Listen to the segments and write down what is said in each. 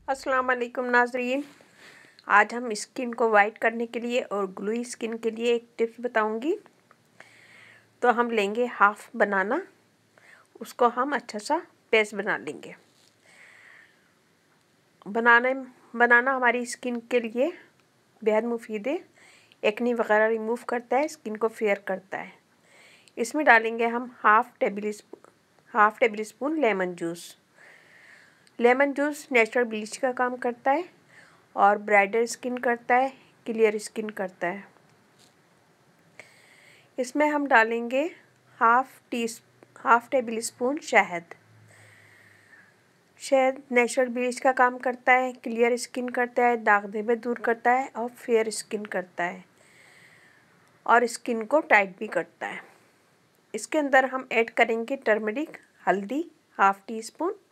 अस्सलाम वालेकुम नाज़रीन। आज हम स्किन को वाइट करने के लिए और ग्लोई स्किन के लिए एक टिप्स बताऊंगी। तो हम लेंगे हाफ बनाना, उसको हम अच्छा सा पेस्ट बना लेंगे। बनाना हमारी स्किन के लिए बेहद मुफीद है। एक्ने वगैरह रिमूव करता है, स्किन को फेयर करता है। इसमें डालेंगे हम half table spoon lemon juice. Lemon juice natural bleach का काम करता है और ब्राइटर स्किन करता है, क्लियर स्किन करता है। इसमें हम डालेंगे हाफ टेबल स्पून शहद। शहद नेचुरल ब्लीच का काम करता है, क्लियर स्किन करता है, दाग धब्बे दूर करता है और फेयर स्किन करता है और स्किन को टाइट भी करता है। इसके अंदर हम ऐड करेंगे टर्मरिक, हल्दी हाफ टी स्पून।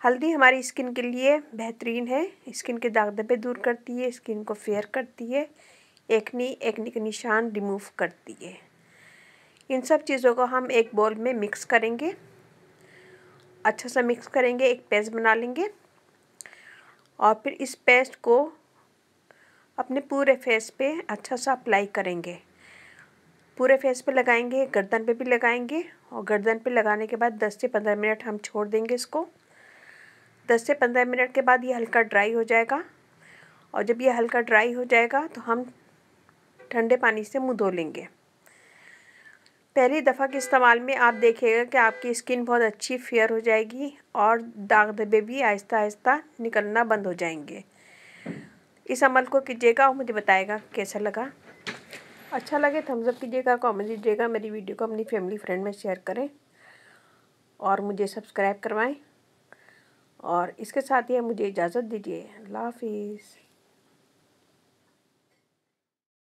हल्दी हमारी स्किन के लिए बेहतरीन है, स्किन के दाग धब्बे दूर करती है, स्किन को फेयर करती है, एक्ने के निशान रिमूव करती है। इन सब चीज़ों को हम एक बोल में मिक्स करेंगे, अच्छा सा मिक्स करेंगे, एक पेस्ट बना लेंगे और फिर इस पेस्ट को अपने पूरे फेस पे अच्छा सा अप्लाई करेंगे। पूरे फेस पे लगाएंगे, गर्दन पे भी लगाएंगे और गर्दन पे लगाने के बाद 10 से 15 मिनट हम छोड़ देंगे इसको। 10 से 15 मिनट के बाद ये हल्का ड्राई हो जाएगा और जब ये हल्का ड्राई हो जाएगा तो हम ठंडे पानी से मुंह धो लेंगे। पहली दफ़ा के इस्तेमाल में आप देखिएगा कि आपकी स्किन बहुत अच्छी फेयर हो जाएगी और दाग धब्बे भी आहिस्ता आहिस्ता निकलना बंद हो जाएंगे। इस अमल को कीजिएगा और मुझे बताएगा कैसा लगा। अच्छा लगे थम्स अप कीजिएगा, कमेंट दीजिएगा, मेरी वीडियो को अपनी फैमिली फ्रेंड में शेयर करें और मुझे सब्सक्राइब करवाएं। और इसके साथ ही मुझे इजाज़त दीजिए। अल्लाह हाफिज़।